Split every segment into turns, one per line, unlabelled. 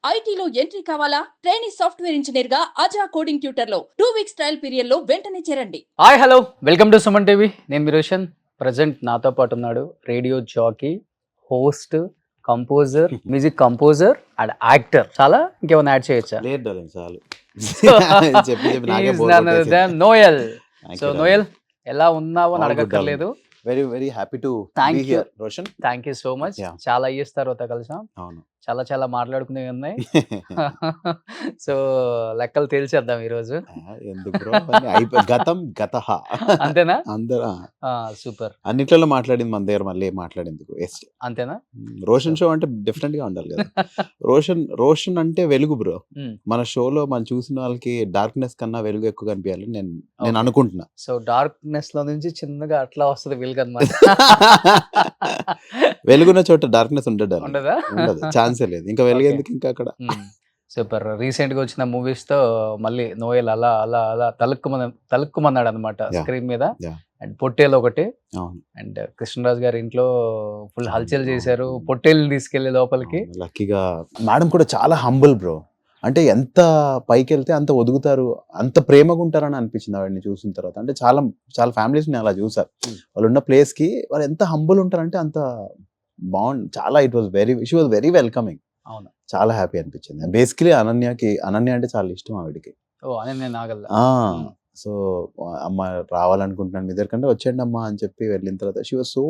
ఐటీలో ఎంట్రీ కావాలా? Trainee software engineer గా అజా కోడింగ్ ట్యూటర్ లో 2 వీక్స్ ట్రయల్ పీరియడ్ లో వెంటనే చేరండి.
Hi hello welcome to Suman TV. నేను మీ రోషన్. ప్రజెంట్ నాతో పాటు ఉన్నాడు radio jockey, host, composer, music composer and actor. చాలా ఇంకేమైనా యాడ్ చేయొచ్చా?
లేదు డార్లింగ్, చాలు. చెప్పి చెప్పి నాకే బోర్ కొట్టేసింది.
Noel.
Thank
so
you,
Noel
darling.
ఎలా ఉన్నావో అని
All good,
అడగక్కర్లేదు.
Very very happy to
Thank
be
you.
here, Roshan.
Thank you so much.
Yeah.
చాలా ఇయర్స్ తర్వాత కలిసాం.
అవును.
చాలా చాలా మాట్లాడుకునేవి ఉన్నాయి. సో లెక్కలు తేల్చేద్దాం ఈరోజు.
ఎందుకు బ్రో, గతం గతహ
అంతేనా?
అందరూ
సూపర్.
అన్నిట్లలో మాట్లాడింది మన దగ్గర, మళ్ళీ మాట్లాడేందుకు.
అంతేనా?
రోషన్ షో అంటే డిఫరెంట్ గా ఉండాలి కదా. రోషన్ అంటే వెలుగు బ్రో. మన షోలో మనం చూసిన వాళ్ళకి డార్క్నెస్ కన్నా వెలుగు ఎక్కువ కనిపించాలి నేను అనుకుంటున్నా.
సో డార్క్నెస్ లో నుంచి చిన్నగా అట్లా వస్తుంది వెలుగు అన్నమాట.
వెలుగున్న చోట డార్క్నెస్ ఉండదు, ఛాన్సే లేదు. ఇంకా వెలుగేందుకు ఇంకా అక్కడ.
సూపర్. రీసెంట్ గా వచ్చిన మూవీస్ తో మళ్ళీ నోయల్ అలా అలా అలా తలుక్కుమన్నాడు అనమాట స్క్రీన్ మీద. అండ్ పొట్టేలు ఒకటి, అండ్ కృష్ణరాజు గారి ఇంట్లో ఫుల్ హల్చల్ చేశారు. పొట్టేలు తీసుకెళ్లే లోపలికి.
లక్కీగా మేడం కూడా చాలా హంబుల్ బ్రో. అంటే ఎంత పైకి వెళ్తే అంత ఒదుగుతారు, అంత ప్రేమగా ఉంటారని అనిపించింది వాడిని చూసిన తర్వాత. అంటే చాలా చాలా ఫ్యామిలీస్ ని అలా చూసారు. వాళ్ళు ఉన్న ప్లేస్ కి వాళ్ళు ఎంత హంబుల్ ఉంటారంటే అంత బాగుంది. చాలా షీ వాజ్ వెరీ వెల్కమింగ్.
అవును,
చాలా హ్యాపీ అనిపించింది. బేసికలీ అనన్య అంటే చాలా ఇష్టం ఆవిడకి. సో అమ్మ రావాలనుకుంటున్నాను మీ దగ్గర కంటే వచ్చేయండి అమ్మా అని చెప్పి వెళ్ళిన తర్వాత she was so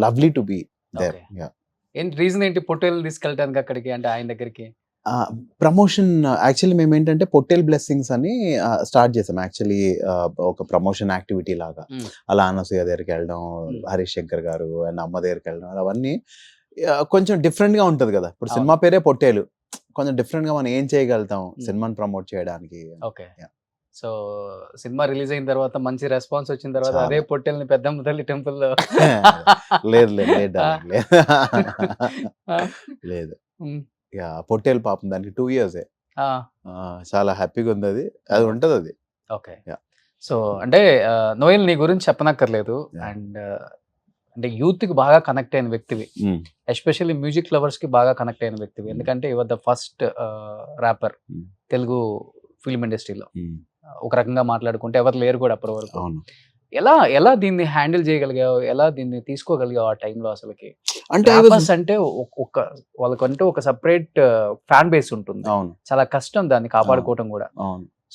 lovely to be there.
Reason ఏంటి పొట్టేలు తీసుకెళ్ళడానికి అక్కడికి, అంటే ఆయన దగ్గరికి?
ప్రమోషన్. యాక్చువల్లీ మేము ఏంటంటే పొట్టేల్ బ్లెస్సింగ్స్ అని స్టార్ట్ చేసాం. యాక్చువల్లీ ఒక ప్రమోషన్ యాక్టివిటీ లాగా. అలా అనసూయ దగ్గరికి వెళ్ళడం, హరీష్ శంకర్ గారు అండ్ అమ్మ దగ్గరికి వెళ్ళడం, అవన్నీ కొంచెం డిఫరెంట్ గా ఉంటది కదా. ఇప్పుడు సినిమా పేరే పొట్టేలు, కొంచెం డిఫరెంట్ గా మనం ఏం చేయగలుగుతాం సినిమాని ప్రమోట్ చేయడానికి.
ఓకే. సో సినిమా రిలీజ్ అయిన తర్వాత మంచి రెస్పాన్స్ వచ్చిన తర్వాత అదే పొట్టేల్ని పెద్దమ్మ తల్లి టెంపుల్ లో
లేదు లేదు పొట్టేలు పాపం దానికి 2 years. చాలా హ్యాపీగా ఉంది. అది ఉంటది అది.
ఓకే. సో అంటే నోయల్ నీ గురించి చెప్పనక్కర్లేదు. అండ్ అంటే యూత్ కి బాగా కనెక్ట్ అయిన వ్యక్తివి, ఎస్పెషల్లీ మ్యూజిక్ లవర్స్ కి బాగా కనెక్ట్ అయిన వ్యక్తివి. ఎందుకంటే your the first wrapper Telugu film ఇండస్ట్రీలో. ఒక రకంగా మాట్లాడుకుంటే ఎవరు లేరు కూడా అప్పటి వరకు. ఎలా దీన్ని హ్యాండిల్ చేయగలిగావు, ఎలా దీన్ని తీసుకోగలిగావు ఆ టైంలో అసలుకి? అంటే వాళ్ళకంటూ ఒక సపరేట్ ఫ్యాన్ బేస్ ఉంటుంది. చాలా కష్టం దాన్ని కాపాడుకోవటం కూడా.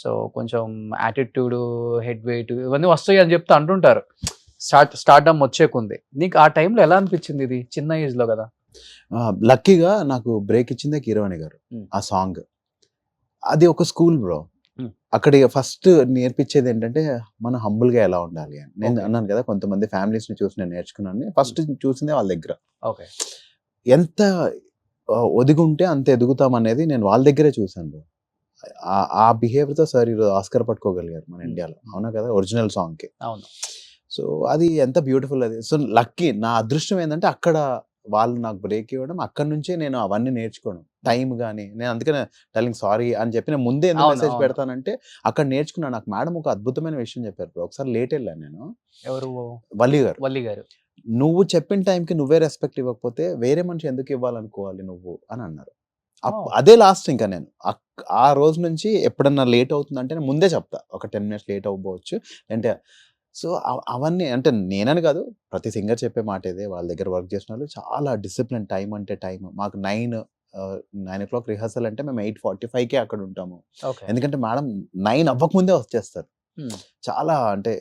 సో కొంచెం యాటిట్యూడ్, హెడ్ వెయిట్ ఇవన్నీ వస్తాయి అని చెప్తే అంటుంటారు స్టార్డమ్ వచ్చేకుంది. నీకు ఆ టైంలో ఎలా అనిపించింది? ఇది చిన్న ఏజ్ లో కదా.
లక్కీగా నాకు బ్రేక్ ఇచ్చిందే కీరవాణి గారు. ఆ సాంగ్ అది ఒక స్కూల్ బ్రో. అక్కడ ఫస్ట్ నేర్పించేది ఏంటంటే మనం హంబుల్ గా ఎలా ఉండాలి అని. నేను అన్నాను కదా, కొంతమంది ఫ్యామిలీస్ ని చూసి నేను నేర్చుకున్నాను. ఫస్ట్ చూసిందే వాళ్ళ దగ్గర. ఎంత ఒదిగి ఉంటే అంత ఎదుగుతాం అనేది నేను వాళ్ళ దగ్గరే చూసాను. ఆ బిహేవియర్ తో సార్ ఈరోజు ఆస్కర్ పట్టుకోగలిగారు మన ఇండియాలో. అవునా కదా, ఒరిజినల్ సాంగ్ కి. సో అది ఎంత బ్యూటిఫుల్ అది. సో లక్కీ, నా అదృష్టం ఏంటంటే అక్కడ వాళ్ళు నాకు బ్రేక్ ఇవ్వడం, అక్కడ నుంచే నేను అవన్నీ నేర్చుకోవడం. టైం కానీ, నేను అందుకనే టెల్లింగ్ సారీ అని చెప్పి నేను ముందే ఎందుకు మెసేజ్ పెడతానంటే అక్కడ నేర్చుకున్నాను. నాకు మేడం ఒక అద్భుతమైన విషయం చెప్పారు. ఒకసారి లేట్ వెళ్ళాను నేను.
ఎవరు?
వల్లి గారు. నువ్వు చెప్పిన టైంకి నువ్వే రెస్పెక్ట్ ఇవ్వకపోతే వేరే మనిషి ఎందుకు ఇవ్వాలనుకోవాలి నువ్వు అని అన్నారు. అదే లాస్ట్. ఇంకా నేను ఆ రోజు నుంచి ఎప్పుడన్నా లేట్ అవుతుందంటే నేను ముందే చెప్తా, ఒక 10 minutes లేట్ అవ్వవచ్చు అంటే. సో అవన్నీ అంటే నేనని కాదు, ప్రతి సింగర్ చెప్పే మాట ఇదే. వాళ్ళ దగ్గర వర్క్ చేసిన వాళ్ళు చాలా డిసిప్లిన్. టైం అంటే టైం. మాకు 9 o'clock రిహర్సల్ అంటే మేము 8:45కే అక్కడ ఉంటాము. ఎందుకంటే మేడం 9 అవ్వకముందే వచ్చేస్తారు. చాలా అంటే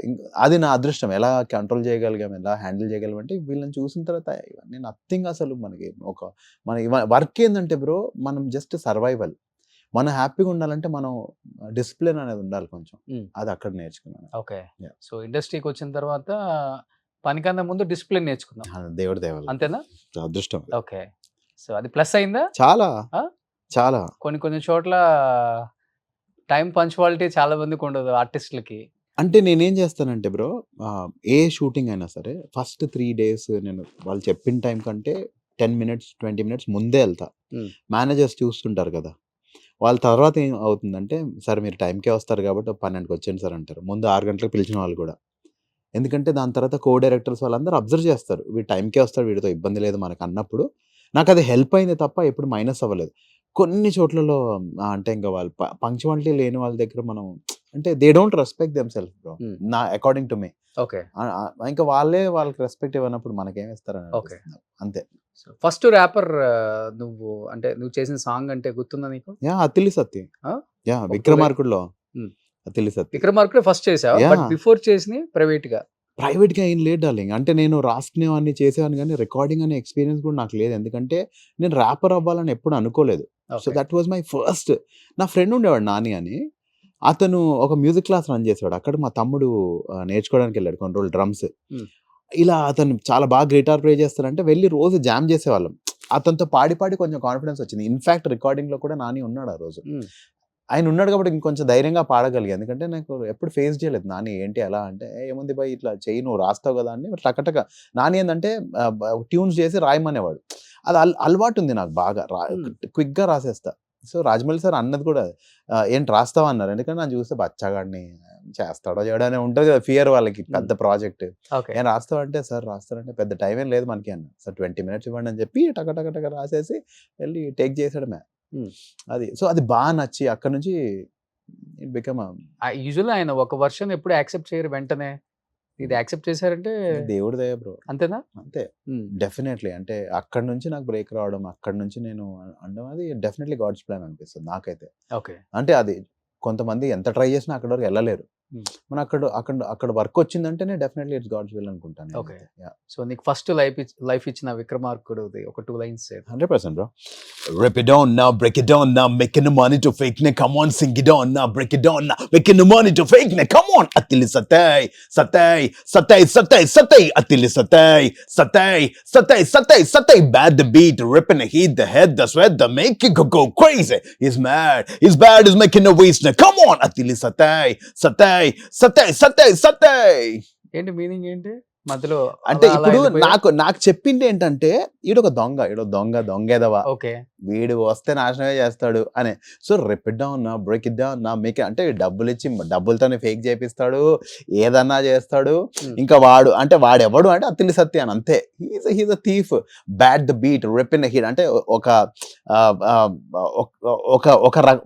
అది నా అదృష్టం. ఎలా కంట్రోల్ చేయగలిగాం, ఎలా హ్యాండిల్ చేయగలం అంటే వీళ్ళని చూసిన తర్వాత ఇవన్నీ నథింగ్. అసలు మనకి మన వర్క్ ఏంటంటే బ్రో, మనం జస్ట్ సర్వైవల్. మనం హ్యాపీగా ఉండాలంటే మనం డిసిప్లిన్ అనేది ఉండాలి కొంచెం. అది అక్కడ నేర్చుకున్నాను.
ఓకే. సో ఇండస్ట్రీకి వచ్చిన తర్వాత పనికన్నా ముందు డిసిప్లిన్ నేర్చుకున్నాం.
దేవుడి దేవాలి.
అంతేనా?
అదృష్టం.
ఓకే. సో అది ప్లస్ అయిందా?
చాలా చాలా.
కొన్ని చోట్ల టైం పంచువాలిటీ చాలా మందికి ఉండదు ఆర్టిస్టులకి.
అంటే నేనేం చేస్తానంటే బ్రో, ఏ షూటింగ్ అయినా సరే ఫస్ట్ 3 days నేను వాళ్ళు చెప్పిన టైం కంటే 10 minutes 20 minutes ముందే వెళ్తా. మేనేజర్స్ చూస్తుంటారు కదా, వాళ్ళ తర్వాత ఏం అవుతుందంటే, సార్ మీరు టైంకే వస్తారు కాబట్టి 12కి వచ్చేయండి సార్ అంటారు. ముందు 6 గంటలకు పిలిచిన వాళ్ళు కూడా. ఎందుకంటే దాని తర్వాత కో డైరెక్టర్స్ వాళ్ళందరూ అబ్జర్వ్ చేస్తారు, వీడు టైంకే వస్తాడు, వీడితో ఇబ్బంది లేదు మనకు అన్నప్పుడు నాకు అది హెల్ప్ అయింది తప్ప ఎప్పుడు మైనస్ అవ్వలేదు. కొన్ని చోట్లలో అంటే ఇంకా వాళ్ళు పంక్చువాలిటీ లేని వాళ్ళ దగ్గర మనం అంటే they don't respect them self bro. నా అకార్డింగ్ టు మీ.
ఓకే.
ఇంకా వాళ్ళే వాళ్ళకి రెస్పెక్ట్ ఇవ్వనప్పుడు మనకేం ఇస్తారని
ఓకే.
అనిపిస్తుంది నాకు. అంతే.
ఫస్ట్ ర్యాపర్ నువ్వు అంటే నువ్వు చేసిన సాంగ్ అంటే గుర్తుందా నీకు?
అతిలి సత్తి.
ఆ?
విక్రమార్కుడులో
Hmm.
అతిలి సత్తి.
విక్రమార్కుడు ఫస్ట్ చేసావు, బట్ బిఫోర్ చేసి ప్రైవేట్ గా
ప్రైవేట్గా ఏం లేదు డార్లింగ్. అంటే నేను రాసుకునేవాడిని చేసేవాడిని కానీ రికార్డింగ్ అనే ఎక్స్పీరియన్స్ కూడా నాకు లేదు. ఎందుకంటే నేను ర్యాపర్ అవ్వాలని ఎప్పుడు అనుకోలేదు. So that was my first. నా ఫ్రెండ్ ఉండేవాడు నాని అని. అతను ఒక మ్యూజిక్ క్లాస్ రన్ చేసేవాడు. అక్కడ మా తమ్ముడు నేర్చుకోవడానికి వెళ్ళాడు కొన్ని రోజులు డ్రమ్స్. ఇలా అతను చాలా బాగా గిటార్ ప్లే చేస్తాడంటే వెళ్ళి రోజు జామ్ చేసేవాళ్ళం. అతనితో పాడి పాడి కొంచెం కాన్ఫిడెన్స్ వచ్చింది. ఇన్ఫాక్ట్ రికార్డింగ్ లో కూడా నాని ఉన్నాడు ఆ రోజు. ఆయన ఉన్నాడు కాబట్టి ఇంకొంచెం ధైర్యంగా పాడగలిగా. ఎందుకంటే నాకు ఎప్పుడు ఫేస్ చేయలేదు నాని. ఏంటి ఎలా అంటే ఏముంది బై ఇట్లా చెయ్యి, నువ్వు రాస్తావు కదా అని టకటక. నాని ఏంటంటే ట్యూన్స్ చేసి రాయమనేవాడు. అది అలవాటు ఉంది నాకు బాగా. క్విక్గా రాసేస్తా. సో రాజమౌళి సార్ అన్నది కూడా ఏంటి రాస్తావా అన్నారు. ఎందుకంటే నన్ను చూస్తే బచ్చగాడిని చేస్తాడో చేయడో అని ఉంటుంది కదా ఫియర్ వాళ్ళకి. పెద్ద ప్రాజెక్ట్ ఏం రాస్తావు అంటే సార్ రాస్తారంటే పెద్ద టైం ఏం లేదు మనకి అన్న. సార్ 20 minutes ఇవ్వండి అని చెప్పి టక రాసేసి వెళ్ళి టేక్ చేసాడమే. అది సో అది బాగా నచ్చి అక్కడ నుంచి ఇట్ బికమ్
యూజువల్లీ ఆయన ఒక వర్షన్ ఎప్పుడు యాక్సెప్ట్ చేయరు వెంటనే. ఇది యాక్సెప్ట్ చేశారంటే
దేవుడి దయ బ్రో.
అంతేనా?
అంతే. డెఫినెట్లీ. అంటే అక్కడ నుంచి నాకు బ్రేక్ రావడం, అక్కడ నుంచి నేను అనడం అది డెఫినెట్లీ గాడ్స్ ప్లాన్ అనిపిస్తుంది నాకైతే.
ఓకే.
అంటే అది కొంతమంది ఎంత ట్రై చేసినా అక్కడ వరకు వెళ్ళలేరు. మన అక్కడ వర్క్ వచ్చిందంటేనే డెఫినెట్లీ ఇట్స్ గాడ్స్ విల్ అనుకుంటాను.
ఓకే. సో నీకు ఫస్ట్ లైఫ్ ఇచ్చిన విక్రమార్కుడు ఒక 2 lines
100% bro. Rip it on now, break it down now, making the money to fake ne, come on sing it on now, break it down now, making the money to fake ne, come on. Atili satay satay satay satay satay atili satay satay satay satay satay, bad the beat, ripping the heat, the head, the sweat, the make it go crazy. He's mad, he's bad, he's making a waste now, come on. Atili satay satay satay satay satay.
ఏంటి meaning ఏంటి మధ్యలో?
అంటే ఇప్పుడు నాకు చెప్పింది ఏంటంటే ఈడొక దొంగ ఎదవా,
ఓకే,
వీడు వస్తే నాశనమే చేస్తాడు అని. సో రిప్ ఇట్ డౌన్ నా, బ్రేక్ ఇట్ డౌన్ నా, మేక్ అంటే డబ్బులు ఇచ్చి డబ్బులతోనే ఫేక్ చేపిస్తాడు, ఏదన్నా చేస్తాడు. ఇంకా వాడెవడు అంటే అతిలి సత్య అని అంతే. He's a thief, bad the beat, rip in the hit. అంటే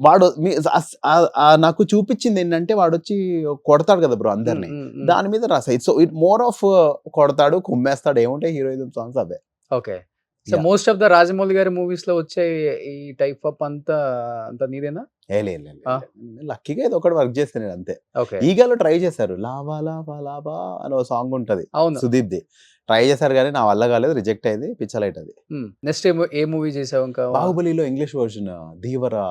వాడు నాకు చూపించింది ఏంటంటే వాడు వచ్చి కొడతాడు కదా బ్రో అందరినీ, దాని మీద రాసాయి. సో ఇట్ మోర్ ఆఫ్ కొడతాడు, కుమ్మేస్తాడు, ఏముంటాయి heroism songs away.
Okay. So most of the Rajamouli గారి మూవీస్ లో వచ్చే ఈ టైప్ ఆఫ్ అంతా నీదేనా?
లక్కీగా ఇది ఒకటి వర్క్ చేస్తే నేను అంతే. ఈగలో ట్రై చేశారు, లావా లావా లావా అని ఒక సాంగ్ ఉంటది సుదీప్ ది, ట్రై చేశారు కానీ నా వల్ల కాలేదు, రిజెక్ట్ అయింది, పిచ్చలైట్ అది.
నెక్స్ట్ ఏ మూవీ చేసావు ఇంకా?
బాహుబలిలో English version Dheevara.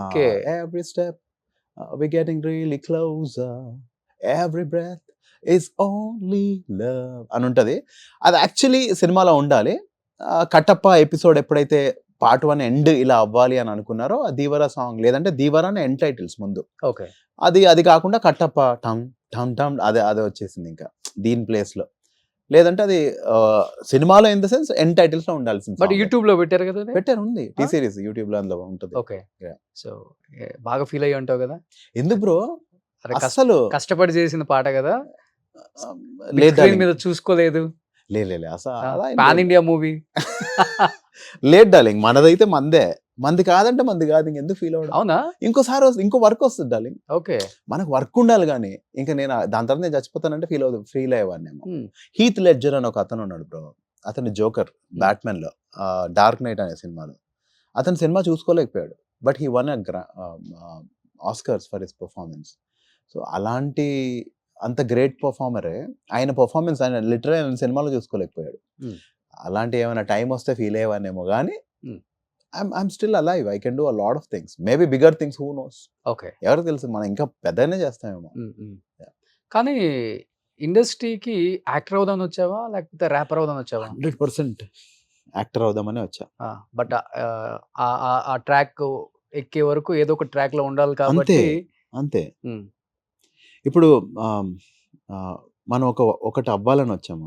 Okay.
Every step we getting really closer, every breath is only love అని ఉంటది. అది యాక్చువల్లీ సినిమాలో ఉండాలి. కట్టప్ప ఎపిసోడ్ ఎప్పుడైతే పార్ట్ 1 ఎండ్ ఇలా అవ్వాలి అని అనుకున్నారో ఆ దీవరా సాంగ్, లేదంటే దీవరా అనే ఎండ్ టైటిల్స్ ముందు,
ఓకే,
అది కాకుండా కట్టప్ప టమ్ టమ్ టమ్ అదే వచ్చేసింది ఇంకా దీని ప్లేస్ లో. లేదంటే అది సినిమాలో in the sense end titles లో ఉండాల్సింది.
బట్ యూట్యూబ్ లో పెట్టారు కదా?
ఉంది టీ సిరీస్ యూట్యూబ్ లో, అందులో ఉంటుంది.
ఓకే. సో బాగా ఫీల్ అయ్యి ఉంటావు కదా?
ఎందుకు బ్రో, అసలు
కష్టపడి చేసిన పాట కదా,
లేదా
చూసుకోలేదు.
లేదు అసలు
పాన్ ఇండియా మూవీ
లేదు డార్లింగ్, మనదైతే మంది కాదంటే మంది కాదు, ఇంకెందుకు ఫీల్ అవ్వడం?
అవునా?
ఇంకోసారి ఇంకో వర్క్ వస్తుంది డార్లింగ్.
ఓకే.
మనకు వర్క్ ఉండాలి కానీ ఇంకా నేను దాని తర్వాత నేను చచ్చిపోతానంటే ఫీల్ అయ్యేవాడినేమో. హీత్ లెడ్జర్ అని ఒక అతను ఉన్నాడు బ్రో, అతను జోకర్ బ్యాట్మెన్ లో, డార్క్ నైట్ అనే సినిమాలో. అతను సినిమా చూసుకోలేకపోయాడు, but he won Oscars for his performance. So అలాంటి అంత గ్రేట్ పర్ఫార్మరే, ఆయన పర్ఫార్మెన్స్ ఆయన లిటరల్ ఆయన సినిమాలో చూసుకోలేకపోయాడు. అలాంటి ఏమైనా టైం వస్తే ఫీల్ అయ్యేవానేమో కానీ I'm still alive, I can do a lot of things, maybe bigger things, who knows.
Okay.
ఎవరికి తెలుసు, మనం ఇంకా పెద్దనే చేస్తామేమో.
కానీ ఇండస్ట్రీకి యాక్టర్ అవుదామని వచ్చావా లేకపోతే ర్యాపర్ అవుదామని వచ్చావా?
100% యాక్టర్ అవుదామని వచ్చా.
బట్ ఆ ట్రాక్ ఎక్కే వరకు ఏదో ఒక ట్రాక్ లో ఉండాలి కాబట్టి
అంతే. ఇప్పుడు మనం ఒకటి అవ్వాలని వచ్చాము,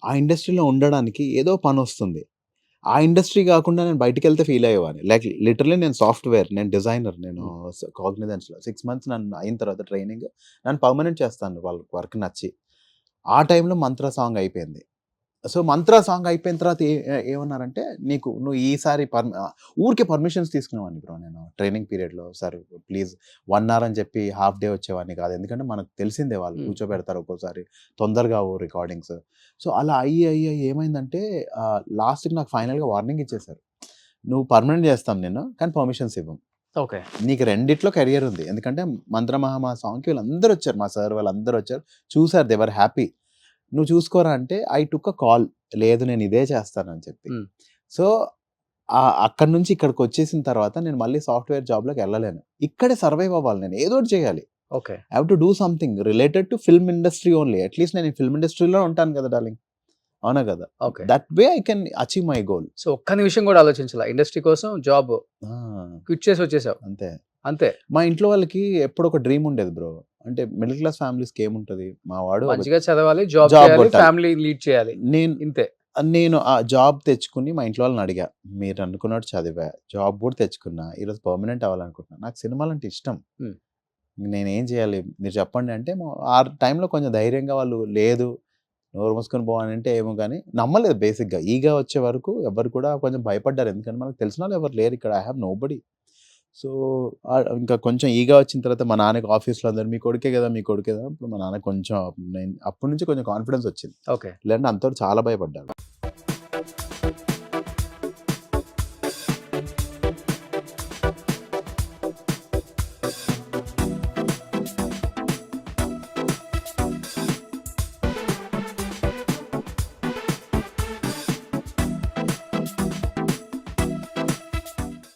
ఆ ఇండస్ట్రీలో ఉండడానికి ఏదో పని వస్తుంది. ఆ ఇండస్ట్రీ కాకుండా నేను బయటికి వెళ్తే ఫీల్ అయ్యేవాడిని. లైక్ లిటరలీ నేను సాఫ్ట్వేర్, నేను డిజైనర్, నేను కాగ్నిజెన్స్లో 6 months నన్ను అయిన తర్వాత ట్రైనింగ్ నన్ను పర్మనెంట్ చేస్తాను వాళ్ళ వర్క్ నచ్చి. ఆ టైంలో మంత్ర సాంగ్ అయిపోయింది. సో మంత్ర సాంగ్ అయిపోయిన తర్వాత ఏమన్నారంటే నువ్వు ఈసారి ఊరికే పర్మిషన్స్ తీసుకునేవాడిని బ్రో నేను ట్రైనింగ్ పీరియడ్లో. సార్ ప్లీజ్ 1 hour అని చెప్పి హాఫ్ డే వచ్చేవాడిని కాదు, ఎందుకంటే మనకు తెలిసిందే వాళ్ళు కూర్చోబెడతారు ఒక్కోసారి తొందరగా రికార్డింగ్స్. సో అలా అయ్యి ఏమైందంటే లాస్ట్కి నాకు ఫైనల్గా వార్నింగ్ ఇచ్చేశారు, నువ్వు పర్మనెంట్ చేస్తాం నేను కానీ పర్మిషన్స్ ఇవ్వం,
ఓకే.
నీకు రెండిట్లో కెరియర్ ఉంది. ఎందుకంటే మంత్రమహా సాంగ్కి వీళ్ళందరూ వచ్చారు, మా సార్ వాళ్ళందరూ వచ్చారు, చూసారు, దే వర్ హ్యాపీ. నువ్వు చూసుకోరా అంటే ఐ టుక్ అ కాల్, లేదు నేను ఇదే చేస్తానని చెప్పి. సో అక్కడి నుంచి ఇక్కడికి వచ్చేసిన తర్వాత నేను మళ్ళీ సాఫ్ట్వేర్ జాబ్లోకి వెళ్ళలేను, ఇక్కడే సర్వైవ్ అవ్వాలి, నేను ఏదో ఒకటి చేయాలి.
Okay.
I have to do something related to film industry only. At least నేను ఫిల్మ్ ఇండస్ట్రీలో ఉంటాను కదా డార్లింగ్, అవునా కదా.
Okay.
That way I can achieve my goal.
So ఒక్క నిమిషం కూడా ఆలోచించాల, ఇండస్ట్రీ కోసం జాబ్ క్విట్ చేసి వచ్చేసావు
అంతే.
అంతే.
మా ఇంట్లో వాళ్ళకి ఎప్పుడు ఒక డ్రీమ్ ఉండేది బ్రో, అంటే మిడిల్ క్లాస్ ఫ్యామిలీస్కి ఏముంటుంది, మా వాడు
మంచిగా చదవాలి, జాబ్
జాబ్
చేయాలి,
కొట్టాలి.
ఫ్యామిలీ లీడ్ చేయాలి, ఇంతే.
నేను ఆ జాబ్ తెచ్చుకుని మా ఇంట్లో వాళ్ళని అడిగా, మీరు అనుకున్నట్టు చదివా, జాబ్ కూడా తెచ్చుకున్నా, ఈరోజు పర్మనెంట్ అవ్వాలనుకుంటున్నా, నాకు సినిమాలు అంటే ఇష్టం, నేనేం చేయాలి మీరు చెప్పండి అంటే ఆ టైంలో కొంచెం ధైర్యంగా వాళ్ళు లేదు నోరు మూసుకొని పోవాలని అంటే ఏమో కానీ నమ్మలేదు. బేసిక్గా ఈగా వచ్చే వరకు ఎవరు కూడా కొంచెం భయపడ్డారు, ఎందుకంటే మనకు తెలిసిన వాళ్ళు ఎవరు లేరు ఇక్కడ, I have nobody. So ఇంకా కొంచెం ఈగా వచ్చిన తర్వాత మా నాన్నకి ఆఫీస్లో అందరు మీ కొడుకే కదా మీ కొడుకే కదా, ఇప్పుడు మా నాన్న కొంచెం అప్పటి నుంచి కొంచెం కాన్ఫిడెన్స్ వచ్చింది,
ఓకే.
లేదంటే అంతవరకు చాలా భయపడ్డాడు.